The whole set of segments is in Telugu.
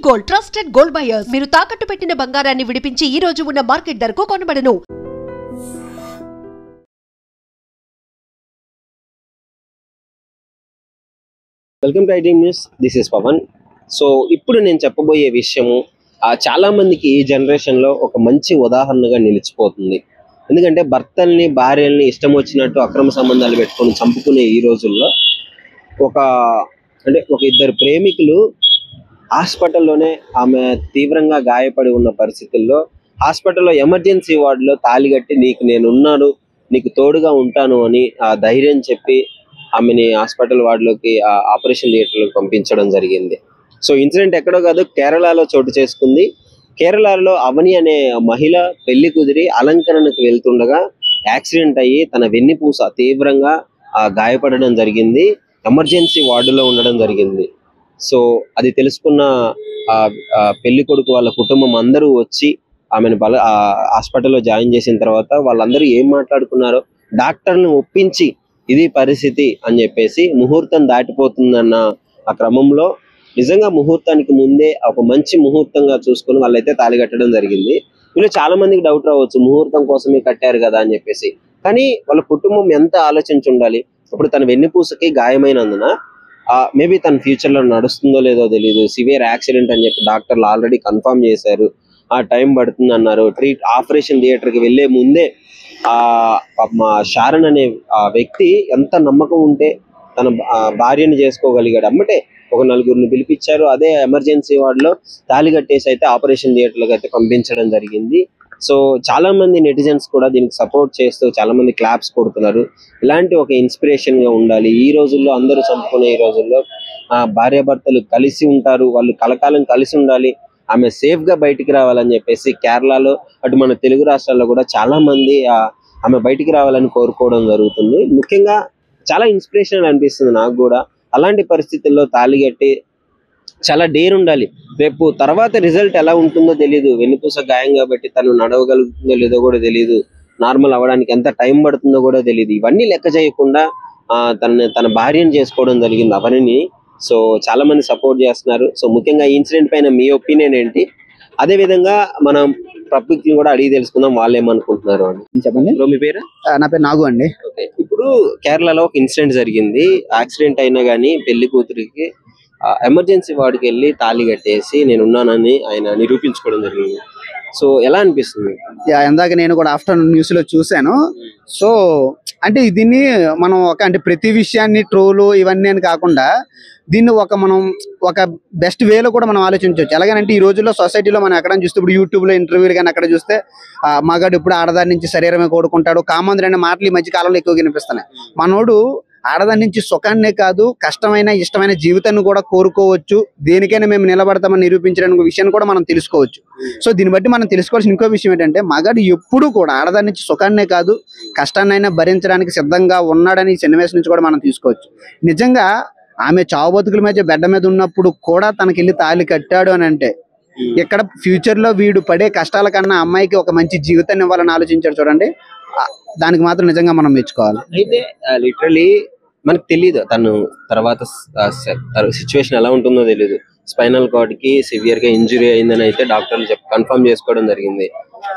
గోల్డ్ ట్రస్టెడ్ గోల్డ్ బయర్స్ మీరు తాకట్టు పెట్టిన బంగారాన్ని విడిపించి ఈ రోజు ఉన్న మార్కెట్ ధరకు కొనబడను. Welcome to ITM news. This is Pavan. So ఇప్పుడు నేను చెప్పబోయే విషయము చాలా మందికి ఈ జనరేషన్ లో ఒక మంచి ఉదాహరణగా నిలిచిపోతుంది. ఎందుకంటే భర్తల్ని భార్యల్ని ఇష్టం వచ్చినట్టు అక్రమ సంబంధాలు పెట్టుకొని చంపుకునే ఈ రోజుల్లో ఒక ఇద్దరు ప్రేమికులు హాస్పిటల్లోనే ఆమె తీవ్రంగా గాయపడి ఉన్న పరిస్థితుల్లో హాస్పిటల్లో ఎమర్జెన్సీ వార్డులో తాళిగట్టి నీకు నేనున్నాను, నీకు తోడుగా ఉంటాను అని ఆ ధైర్యం చెప్పి ఆమెని హాస్పిటల్ వార్డులోకి ఆపరేషన్ థియేటర్లోకి పంపించడం జరిగింది. సో ఇన్సిడెంట్ ఎక్కడో కాదు, కేరళలో చోటు చేసుకుంది. కేరళలో అవని అనే మహిళ పెళ్లి కుదిరి అలంకరణకు వెళ్తుండగా యాక్సిడెంట్ అయ్యి తన వెన్నుపూస తీవ్రంగా గాయపడడం జరిగింది. ఎమర్జెన్సీ వార్డులో ఉండడం జరిగింది. సో అది తెలుసుకున్న పెళ్లి కొడుకు వాళ్ళ కుటుంబం అందరూ వచ్చి ఆమెను హాస్పిటల్లో జాయిన్ చేసిన తర్వాత వాళ్ళందరూ ఏం మాట్లాడుకున్నారో డాక్టర్ని ఒప్పించి ఇది పరిస్థితి అని చెప్పేసి ముహూర్తం దాటిపోతుందన్న ఆ క్రమంలో నిజంగా ముహూర్తానికి ముందే ఒక మంచి ముహూర్తంగా చూసుకుని వాళ్ళైతే తాళి కట్టడం జరిగింది. వీళ్ళు చాలా మందికి డౌట్ రావచ్చు, ముహూర్తం కోసమే కట్టారు కదా అని చెప్పేసి. కానీ వాళ్ళ కుటుంబం ఎంత ఆలోచించి ఉండాలి. ఇప్పుడు తన వెన్నుపూసకి గాయమైనందున మేబీ తన ఫ్యూచర్ లో నడుస్తుందో లేదో తెలియదు. సివియర్ యాక్సిడెంట్ అని చెప్పి డాక్టర్లు ఆల్రెడీ కన్ఫర్మ్ చేశారు. ఆ టైం పడుతుంది అన్నారు. ఆపరేషన్ థియేటర్కి వెళ్లే ముందే షారన్ అనే వ్యక్తి ఎంత నమ్మకం ఉంటే తన భార్యని చేసుకోగలిగాడు. అమ్మటే ఒక నలుగురిని పిలిపించారు. అదే ఎమర్జెన్సీ వార్డులో తాళి కట్టేసి అయితే ఆపరేషన్ థియేటర్లకు అయితే పంపించడం జరిగింది. సో చాలా మంది నెటిజన్స్ కూడా దీనికి సపోర్ట్ చేస్తూ చాలా మంది క్లాప్స్ కొడుతున్నారు. ఇలాంటి ఒక ఇన్స్పిరేషన్ గా ఉండాలి. ఈ రోజుల్లో అందరూ చంపుకునే ఈ రోజుల్లో భార్యాభర్తలు కలిసి ఉంటారు, వాళ్ళు కలకాలం కలిసి ఉండాలి, ఆమె సేఫ్ గా బయటికి రావాలని చెప్పేసి కేరళలో అటు మన తెలుగు రాష్ట్రాల్లో కూడా చాలా మంది ఆమె బయటికి రావాలని కోరుకోవడం జరుగుతుంది. ముఖ్యంగా చాలా ఇన్స్పిరేషన్ అనిపిస్తుంది నాకు కూడా. అలాంటి పరిస్థితుల్లో తాళి కట్టి చాలా డేర్ ఉండాలి. రేపు తర్వాత రిజల్ట్ ఎలా ఉంటుందో తెలియదు. వెన్నుపూస గాయం కాబట్టి తను నడవగలుగుతుందో లేదో కూడా తెలియదు. నార్మల్ అవ్వడానికి ఎంత టైం పడుతుందో కూడా తెలియదు. ఇవన్నీ లెక్క చేయకుండా తన భార్యను చేసుకోవడం జరిగింది అవనిని. సో చాలా మంది సపోర్ట్ చేస్తున్నారు. సో ముఖ్యంగా ఈ ఇన్సిడెంట్ పైన మీ ఒపీనియన్ ఏంటి? అదే విధంగా మనం పబ్లిక్ కూడా అడిగి తెలుసుకుందాం వాళ్ళు ఏమనుకుంటున్నారు అని. చెప్పండి. మీ పేరు? నా పేరు నాగు అండి. ఓకే. ఇప్పుడు కేరళలో ఒక ఇన్సిడెంట్ జరిగింది. యాక్సిడెంట్ అయినా కానీ పెళ్లి కూతురికి ఎమర్జెన్సీ వార్డుకి వెళ్ళి తాళి కట్టేసి నేనున్నానని ఆయన నిరూపించుకోవడం జరిగింది. సో ఎలా అనిపిస్తుంది? ఇందాక నేను కూడా ఆఫ్టర్నూన్ న్యూస్ లో చూశాను. సో అంటే దీన్ని మనం అంటే ప్రతి విషయాన్ని ట్రోలు ఇవన్నీ అని కాకుండా దీన్ని మనం ఒక బెస్ట్ వేలో కూడా మనం ఆలోచించవచ్చు. ఎలాగంటే ఈ రోజుల్లో సొసైటీలో మనం ఎక్కడ చూస్తే ఇప్పుడు యూట్యూబ్ లో ఇంటర్వ్యూలు కానీ అక్కడ చూస్తే మగాడు ఇప్పుడు ఆడదాని నుంచి శరీరమే కోరుకుంటాడు, కామందులు అనే మాటలు ఈ మధ్య కాలంలో ఎక్కువ వినిపిస్తున్నాయి. మనోడు ఆడదాని నుంచి సుఖాన్నే కాదు కష్టమైన ఇష్టమైన జీవితాన్ని కూడా కోరుకోవచ్చు, దేనికైనా మేము నిలబడతామని నిరూపించడానికి విషయాన్ని కూడా మనం తెలుసుకోవచ్చు. సో దీన్ని బట్టి మనం తెలుసుకోవాల్సిన ఇంకో విషయం ఏంటంటే మగాడు ఎప్పుడు కూడా ఆడదాని నుంచి సుఖాన్నే కాదు కష్టాన్నైనా భరించడానికి సిద్ధంగా ఉన్నాడని ఈ సన్నివేశం నుంచి కూడా మనం తీసుకోవచ్చు. నిజంగా ఆమె చావు బతుకుల మధ్య బెడ్డ మీద ఉన్నప్పుడు కూడా తనకెళ్ళి తాళి కట్టాడు అని అంటే ఇక్కడ ఫ్యూచర్ లో వీడు పడే కష్టాల కన్నా అమ్మాయికి ఒక మంచి జీవితాన్ని ఇవ్వాలని ఆలోచించాడు చూడండి. దానికి మాత్రం నిజంగా మనం మెచ్చుకోవాలి. అయితే లిటరలీ మనకు తెలియదు తను తర్వాత సిచ్యువేషన్ ఎలా ఉంటుందో తెలియదు. స్పైనల్ కార్డ్ కి సివియర్ గా ఇంజురీ అయిందని అయితే డాక్టర్లు కన్ఫర్మ్ చేసుకోవడం జరిగింది.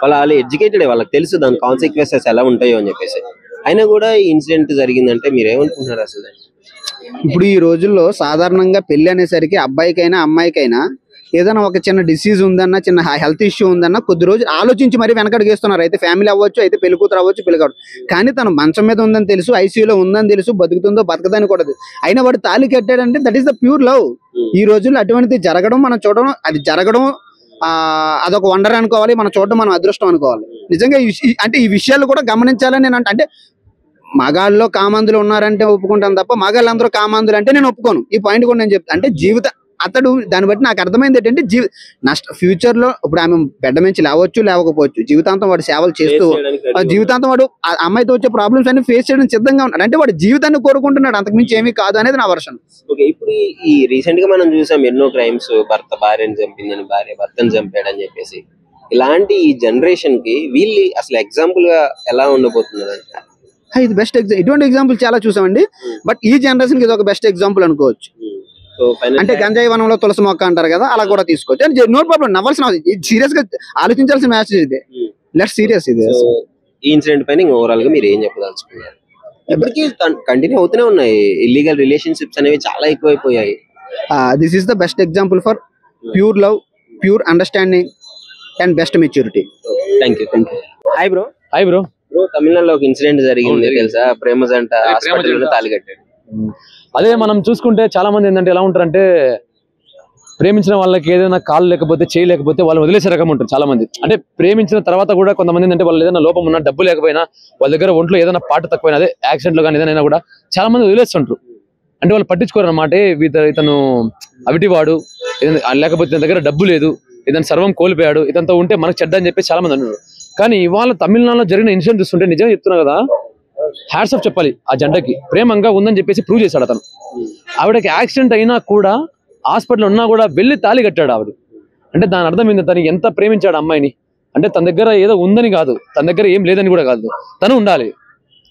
వాళ్ళు ఎడ్యుకేటెడ్, వాళ్ళకి తెలుసు దాని కాన్సిక్వెన్సెస్ ఎలా ఉంటాయో అని చెప్పేసి. అయినా కూడా ఈ ఇన్సిడెంట్ జరిగిందంటే మీరు ఏమనుకుంటున్నారు అసలు? ఇప్పుడు ఈ రోజుల్లో సాధారణంగా పెళ్లి అనేసరికి అబ్బాయికైనా అమ్మాయికైనా ఏదైనా ఒక చిన్న డిసీజ్ ఉందన్నా చిన్న హెల్త్ ఇష్యూ ఉందన్నా కొద్ది రోజులు ఆలోచించి మరి వెనకడుగు వేస్తున్నారు. అయితే ఫ్యామిలీ అవ్వచ్చు, అయితే పెళ్లి కూతురు అవ్వచ్చు, పెళ్లి కావచ్చు. కానీ తను మంచం మీద ఉందని తెలుసు, ఐసీయూలో ఉందని తెలుసు, బతుకుతుందో బతకదని కూడా అయినా వాడు తాళి కట్టాడంటే that is the pure love. ఈ రోజుల్లో అటువంటిది జరగడం మనం చూడడం, అది జరగడం అదొక వండర్ అనుకోవాలి, మనం చూడడం మనం అదృష్టం అనుకోవాలి. నిజంగా అంటే ఈ విషయాలు కూడా గమనించాలని నేను అంటే మగాళ్ళలో కామాంధులు ఉన్నారంటే ఒప్పుకుంటాను తప్ప మగాళ్ళందరూ కామాంధులు అంటే నేను ఒప్పుకోను. ఈ పాయింట్ కూడా నేను చెప్తాను. అంటే అతడు దాన్ని బట్టి నాకు అర్థమైంది ఏంటంటే ఫ్యూచర్ లో ఇప్పుడు ఆమె బెడ్డ నుంచి లేవచ్చు లేవకపోవచ్చు, జీవితాంతం వాడు సేవలు చేస్తూ జీవితాంతం వాడు అమ్మాయితో వచ్చే ప్రాబ్లమ్స్ అన్ని ఫేస్ చేయడం సిద్ధంగా ఉన్నాడు. అంటే వాడు జీవితాన్ని కోరుకుంటున్నాడు, అంతకుమించి ఏమీ కాదు అనేది నా వర్షన్. ఓకే. ఇప్పుడు ఈ రీసెంట్ గా మనం చూసాం ఎన్నో క్రైమ్స్, భర్త భార్యను చంపిందని, భార్య భర్తను చంపాడని చెప్పేసి. ఇలాంటి ఈ జనరేషన్ కి వీళ్ళు అసలు ఎగ్జాంపుల్ గా ఎలా ఉండబోతున్నారు? ఇది బెస్ట్ ఇటువంటి ఎగ్జాంపుల్ చాలా చూసామండి. బట్ ఈ జనరేషన్ కి ఇది ఒక బెస్ట్ ఎగ్జాంపుల్ అనుకోవచ్చు. సో అంటే గంజాయి వనంలో తులసి మొక్క అంటారు కదా, అలా కూడా తీసుకోవచ్చు. నో ప్రాబ్లం, నవ్వాల్సిన సీరియస్ గా ఆలోచించాల్సిన మ్యాచ్ ఇది. లెట్స్ సీరియస్ ఇది. ఈ ఇన్సిడెంట్ పైన ఓవరాల్ గా మీరు ఏం చెప్పదలుచుకున్నారు? ఇప్పటికీ కంటిన్యూ అవుతూనే ఉన్నాయి ఇల్లీగల్ రిలేషన్షిప్స్ అనేవి, చాలా ఎక్కువైపోయాయి. This is the best example for pure love, pure understanding and best maturity. Thank you. Hi bro. Hi bro. తమిళనాడులో ఒక ఇన్సిడెంట్ జరిగింది తెలుసా? ప్రేమ జంట హాస్పిటల్లో తాళి కట్టాడు. అదే మనం చూసుకుంటే చాలా మంది ఏంటంటే ఎలా ఉంటారంటే, ప్రేమించిన వాళ్ళకి ఏదైనా కాలు లేకపోతే చేయి లేకపోతే వాళ్ళు వదిలేసే రకం ఉంటారు చాలా మంది. అంటే ప్రేమించిన తర్వాత కూడా కొంతమంది ఏంటంటే వాళ్ళు ఏదైనా లోపం ఉన్నా, డబ్బు లేకపోయినా, వాళ్ళ దగ్గర ఒంట్లో ఏదైనా పాట తక్కువైనా, అదే యాక్సిడెంట్ లో కానీ ఏదైనా కూడా చాలా మంది వదిలేస్తుంటారు. అంటే వాళ్ళు పట్టించుకోరు అన్నమాట. ఇతను అవిటివాడు, లేకపోతే ఇతని దగ్గర డబ్బు లేదు, ఇతను సర్వం కోల్పోయాడు, ఇతనితో ఉంటే మనకు చెడ్డ అని చెప్పి చాలా మంది అన్నారు. కానీ ఇవాళ తమిళనాడులో జరిగిన ఇన్సిడెంట్ చూస్తుంటే నిజంగా చెప్తున్నా కదా, హ్యాట్స్ ఆఫ్ చెప్పాలి ఆ జంటకి. ప్రేమంగా ఉందని చెప్పేసి ప్రూవ్ చేశాడు అతను. ఆవిడకి యాక్సిడెంట్ అయినా కూడా, హాస్పిటల్ ఉన్నా కూడా వెళ్ళి తాళి కట్టాడు ఆవిడ. అంటే దాని అర్థం ఏంటి, తను ఎంత ప్రేమించాడు అమ్మాయిని. అంటే తన దగ్గర ఏదో ఉందని కాదు, తన దగ్గర ఏం లేదని కూడా కాదు, తను ఉండాలి.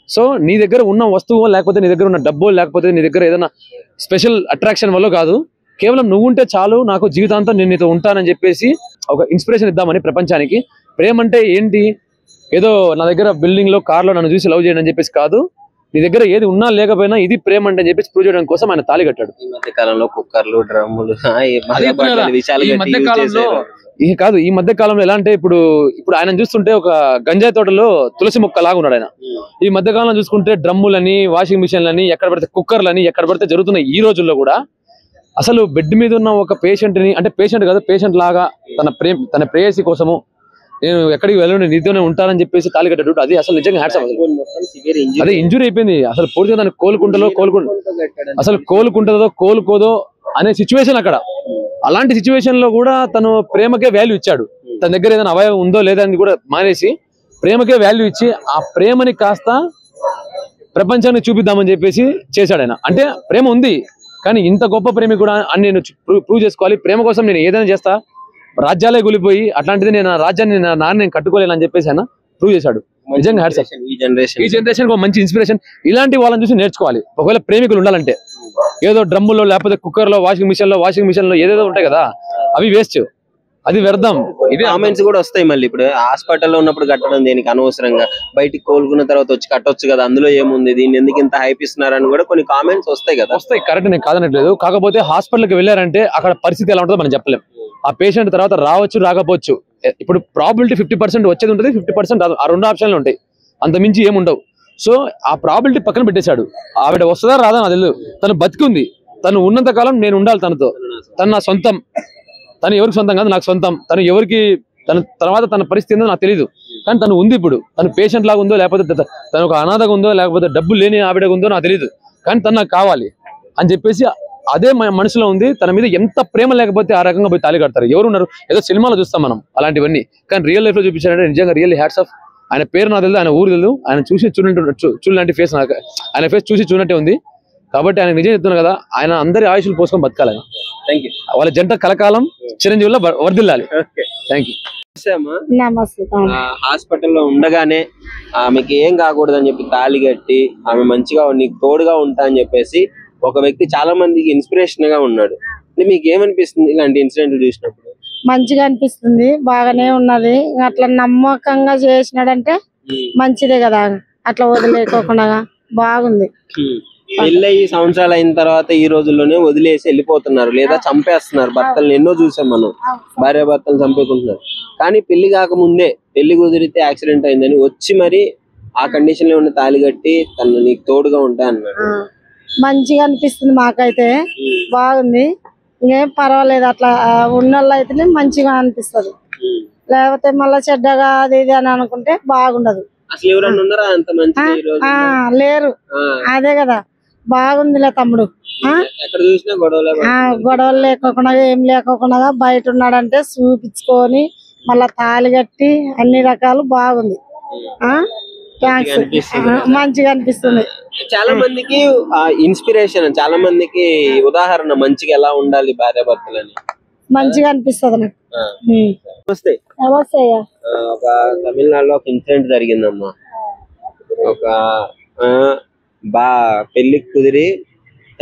సో నీ దగ్గర ఉన్న వస్తువు లేకపోతే నీ దగ్గర ఉన్న డబ్బు లేకపోతే నీ దగ్గర ఏదైనా స్పెషల్ అట్రాక్షన్ వల్ల కాదు, కేవలం నువ్వు ఉంటే చాలు, నాకు జీవితాంతం నేను నీతో ఉంటానని చెప్పేసి ఒక ఇన్స్పిరేషన్ ఇద్దామని ప్రపంచానికి. ప్రేమ అంటే ఏంటి, ఏదో నా దగ్గర బిల్డింగ్ లో కార్లో నన్ను చూసి లవ్ చేయడం అని చెప్పేసి కాదు, నీ దగ్గర ఏది ఉన్నా లేకపోయినా ఇది ప్రేమ అంటే అని చెప్పేసి ప్రూవ్ చేయడం కోసం ఆయన తాళి కట్టాడు. ఈ మధ్య కాలంలో కుక్కర్లు, డ్రమ్ములు, ఇది కాదు. ఈ మధ్య కాలంలో ఎలా అంటే, ఇప్పుడు ఆయన చూస్తుంటే ఒక గంజాయి తోటలో తులసి మొక్క లాగా ఉన్నాడు ఆయన. ఈ మధ్య కాలంలో చూసుకుంటే డ్రమ్ములని, వాషింగ్ మిషన్లని, ఎక్కడ పడితే కుక్కర్లని ఎక్కడ పడితే జరుగుతున్నాయి. ఈ రోజుల్లో కూడా అసలు బెడ్ మీద ఉన్న ఒక పేషెంట్ ని, అంటే పేషెంట్ కాదు, పేషెంట్ లాగా తన ప్రేయసి కోసము నేను ఎక్కడికి వెళ్ళను, నీతోనే ఉంటానని చెప్పేసి తాళి కట్టాడు. అది అసలు నిజంగా హ్యాట్స్ ఆఫ్. అదే ఇంజురీ అయిపోయింది అసలు, పూర్తిగా దాన్ని అసలు కోలుకుంటుందో కోలుకోదో అనే సిచ్యువేషన్ అక్కడ. అలాంటి సిచ్యువేషన్ లో కూడా తను ప్రేమకే వాల్యూ ఇచ్చాడు. తన దగ్గర ఏదైనా అవయవం ఉందో లేదని కూడా మానేసి ప్రేమకే వాల్యూ ఇచ్చి, ఆ ప్రేమని కాస్త ప్రపంచాన్ని చూపిద్దామని చెప్పేసి చేశాడు ఆయన. అంటే ప్రేమ ఉంది కానీ ఇంత గొప్ప ప్రేమ కూడా అని నేను ప్రూవ్ చేసుకోవాలి. ప్రేమ కోసం నేను ఏదైనా చేస్తా, రాజ్యాలే కూలిపోయి అట్లాంటిది నేను రాజ్యాన్ని నేను కట్టుకోలేనని చెప్పేసి ఆయన ప్రూవ్ చేశాడు. నిజంగా హ్యాట్స్ ఆఫ్. ఈ జనరేషన్ ఒక మంచి ఇన్స్పిరేషన్. ఇలాంటి వాళ్ళని చూసి నేర్చుకోవాలి. ఒకవేళ ప్రేమికులు ఉండాలంటే, ఏదో డ్రమ్ములో లేకపోతే కుక్కర్ లో, వాషింగ్ మిషన్ లో ఏదేదో ఉంటాయి కదా, అవి వేస్ట్, అది వ్యర్థం. ఇది కామెంట్స్ కూడా వస్తాయి మళ్ళీ. ఇప్పుడు హాస్పిటల్లో ఉన్నప్పుడు కట్టడం దేనికి, అనవసరంగా బయటికి కోలుకున్న తర్వాత వచ్చి కట్టొచ్చు కదా, అందులో ఏముంది, దీన్ని ఎందుకు ఇంత హైప్ ఇస్తున్నారని కూడా కొన్ని కామెంట్స్ వస్తాయి కదా. వస్తాయి, కరెక్ట్, నేను కాదనట్లేదు. కాకపోతే హాస్పిటల్కి వెళ్ళారంటే అక్కడ పరిస్థితి ఎలా ఉంటుందో మనం చెప్పలేం. ఆ పేషెంట్ తర్వాత రావచ్చు రాకపోవచ్చు. ఇప్పుడు ప్రాబిలిటీ 50% వచ్చేది ఉంటుంది, 50% ఆ రెండు ఆప్షన్లు ఉంటాయి, అంత మించి ఏముండవు. సో ఆ ప్రాబిలిటీ పక్కన పెట్టేశాడు. ఆవిడ వస్తుందా రాదా నాకు తెలియదు, తను బతికుంది, తను ఉన్నంత కాలం నేను ఉండాలి తనతో, తను నా సొంతం, తను ఎవరికి సొంతం కాదు నాకు సొంతం, తను ఎవరికి, తన తర్వాత తన పరిస్థితి ఏందో నాకు తెలియదు, కానీ తను ఉంది. ఇప్పుడు తను పేషెంట్ లాగా ఉందో లేకపోతే తను ఒక అనాథగా ఉందో లేకపోతే డబ్బు లేని ఆవిడగా ఉందో నాకు తెలియదు, కానీ తను నాకు కావాలి అని చెప్పేసి అదే మనసులో ఉంది. తన మీద ఎంత ప్రేమ లేకపోతే ఆ రకంగా పోయి తాళి కడతారు. ఎవరున్నారు, ఏదో సినిమాలో చూస్తాం మనం అలాంటివన్నీ, కానీ రియల్ లైఫ్ లో చూపించారంటే నిజంగా రియల్లీ హ్యాట్స్ ఆఫ్. ఆయన పేరు నాకు తెలియదు, ఆయన ఊరు తెలియదు, ఆయన చూసి చూడలాంటి ఫేస్ నాకు, ఆయన ఫేస్ చూసి చూడనట్టే ఉంది. కాబట్టి ఆయన నిజం చెప్తున్నా కదా, ఆయన అందరి ఆయుష్లు పోసుకొని బతకాలి. వాళ్ళ జంట కలకాలం చిరంజీవిలో వర్దిల్లాలి. Thank you. హాస్పిటల్లో ఉండగానే ఆమెకి ఏం కాకూడదని చెప్పి తాళి కట్టి, ఆమె మంచిగా నీకు తోడుగా ఉంటా అని చెప్పేసి ఒక వ్యక్తి చాలా మందికి ఇన్స్పిరేషన్ గా ఉన్నాడు. మీకు ఏమనిపిస్తుంది ఇలాంటి ఇన్సిడెంట్లు చూసినప్పుడు? మంచిగా అనిపిస్తుంది, బాగానే ఉన్నది. అట్లా నమ్మకంగా చేసినాడంటే మంచిదే కదా, అట్లా వదిలేకోకుండా బాగుంది. పెళ్ళయి సంవత్సరాలు అయిన తర్వాత ఈ రోజుల్లోనే వదిలేసి వెళ్ళిపోతున్నారు, లేదా చంపేస్తున్నారు భర్తలను. ఎన్నో చూసాం మనం, భార్య భర్తలు చంపేకుంటున్నారు. కానీ పెళ్లి కాకముందే, పెళ్లి కుదిరితే యాక్సిడెంట్ అయిందని వచ్చి మరి ఆ కండిషన్ లో ఉన్న తాళి కట్టి తను నీకు తోడుగా ఉంటా అన్నాడు. మంచిగా అనిపిస్తుంది మాకైతే, బాగుంది. ఇంకేం పర్వాలేదు, అట్లా ఉన్నోళ్ళు అయితేనే మంచిగా అనిపిస్తుంది. లేకపోతే మళ్ళా చెడ్డగా అది ఇది అని అనుకుంటే బాగుండదు. అసలు ఎవరన్నా ఉన్నారా అంత మంచి? లేరు, అదే కదా బాగుందిలే తమ్ముడు. ఎక్కడ చూసినా గొడవలు లేకోకుండా ఏం లేకోకుండా బయట ఉన్నాడంటే చూపించుకొని మళ్ళా తాళి కట్టి అన్ని రకాలు బాగుంది. మంచిగా అనిపిస్తుంది. చాలా మందికి ఇన్స్పిరేషన్, చాలా మందికి ఉదాహరణ మంచిగా ఎలా ఉండాలి భార్య భర్తలని. మంచిగా అనిపిస్తుంది నాకు. నమస్తే. నమస్తే. ఒక తమిళనాడులో ఒక ఇన్సిడెంట్ జరిగిందమ్మా. ఒక పెళ్లి కుదిరి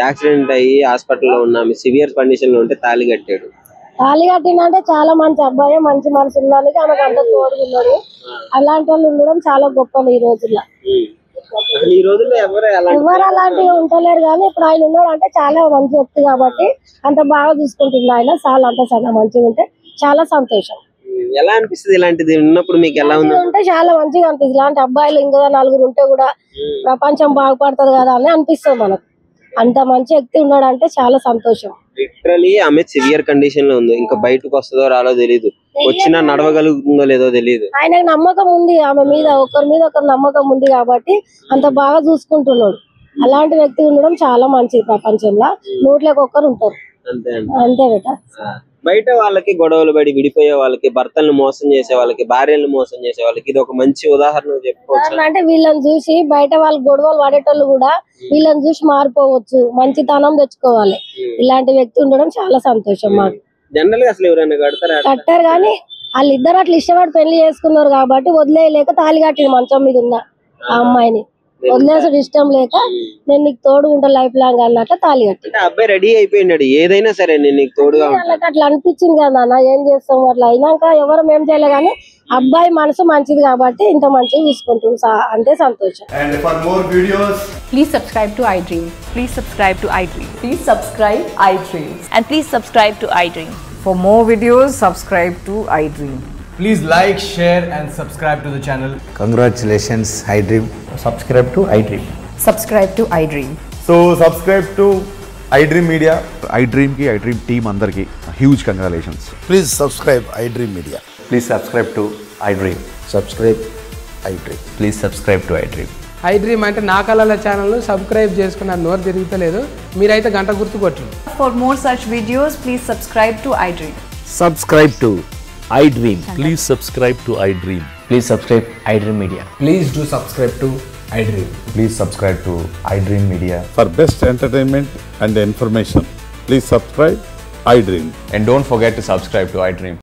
యాక్సిడెంట్ అయ్యి హాస్పిటల్లో ఉన్న సివియర్ కండిషన్ లో ఉంటే తాళి కట్టాడు. తాళి కట్టినంటే చాలా మంచి అబ్బాయి, మంచి మనసు ఉన్నది, ఆమెకు అంత తోడు ఉన్నాడు. అలాంటి వాళ్ళు ఉండడం చాలా గొప్పలు ఈ రోజుల్లో. ఈ రోజుల్లో ఎవరు అలాంటివి ఉంటలేరు, కానీ ఇప్పుడు ఆయన ఉన్నాడు అంటే చాలా మంచి వ్యక్తి కాబట్టి అంత బాగా చూసుకుంటుంది ఆయన. చాలా అంటే చాలా మంచిగా ఉంటే చాలా సంతోషం. ఎలా అనిపిస్తుంది ఇలాంటిది ఉన్నప్పుడు మీకు? ఎలా ఉంటే చాలా మంచిగా అనిపిస్తుంది. ఇలాంటి అబ్బాయిలు ఇంకా 4 ఉంటే కూడా ప్రపంచం బాగుపడుతుంది కదా అని అనిపిస్తుంది మనకు. అంత మంచి వ్యక్తి ఉన్నాడు అంటే చాలా సంతోషం. లిటరలీ ఆమె సివియర్ కండిషన్ లో ఉంది, ఇంకా బయటకు వస్తుందో రాలో తెలియదు, వచ్చినా నడవగలుగుతుందో లేదో తెలియదు. ఆయనకు నమ్మకం ఉంది ఆమె మీద, ఒకరి మీద ఒకరు నమ్మకం ఉంది కాబట్టి అంత బాగా చూసుకుంటున్నాడు. అలాంటి వ్యక్తి ఉండడం చాలా మంచిది. ప్రపంచంలో 100కి 1 ఉంటారు అంతే బేట. బయట వాళ్ళకి గొడవలు పడి విడిపోయే వాళ్ళకి, భర్తలను మోసం చేసే వాళ్ళకి, భార్యలను మోసం చేసే వాళ్ళకి ఇది ఒక మంచి ఉదాహరణ చెప్పుకోవచ్చు. అంటే వీళ్ళని చూసి బయట వాళ్ళు గొడవలు పడేటోళ్ళు కూడా వీళ్ళని చూసి మారిపోవచ్చు, మంచితనం తెచ్చుకోవాలి. ఇలాంటి వ్యక్తి ఉండడం చాలా సంతోషం మాకు. జనరల్ గా అసలు ఎవరైనా కట్టారు కానీ వాళ్ళిద్దరు అట్లా ఇష్టపడి పెళ్లి చేసుకున్నారు కాబట్టి వదిలేయలేక తాళి కట్టింది మంచం మీద ఉన్న ఆ అమ్మాయిని. వదిలేసాడు ఇష్టం లేక, నేను నీకు తోడు ఉంటా లైఫ్ లాంగ్ అన్నట్టు తాళి కట్టి. అబ్బాయి రెడీ అయిపోయినాడు, ఏదైనా సరే నేను నీకు తోడుగా. వాళ్ళకి అట్లా అనిపించింది కదా అన్న, ఏం చేస్తాం అట్లా అయినాక ఎవరు ఏం చేయలే కానీ అబ్బాయి మనసు మంచిది కాబట్టి ఇంత మంచిగా చూసుకుంటుంది అంతే సంతోషం. And for more videos, please subscribe to iDream. Please subscribe to iDream. Please subscribe iDream. And please subscribe to iDream. For more videos, subscribe to iDream. please like, share and subscribe to the channel. Congratulations, iDream. Subscribe to iDream. Subscribe to iDream. So subscribe to iDream Media. iDream ki iDream team andarki huge congratulations. Please subscribe iDream Media. Please subscribe to iDream. Subscribe iDream. Please subscribe to iDream. iDream అంటే నా కళల ఛానల్ సబ్స్క్రైబ్ చేసుకున్న నోరు తిరుగుతలేదు, మీరైతే గంట గుర్తు కొట్టండి. For more such videos, please subscribe to iDream. Subscribe to iDream. Please subscribe to iDream. Please subscribe iDream Media. Please do subscribe to iDream. Please subscribe to iDream Media. For best entertainment and information, please subscribe iDream. And don't forget to subscribe to iDream.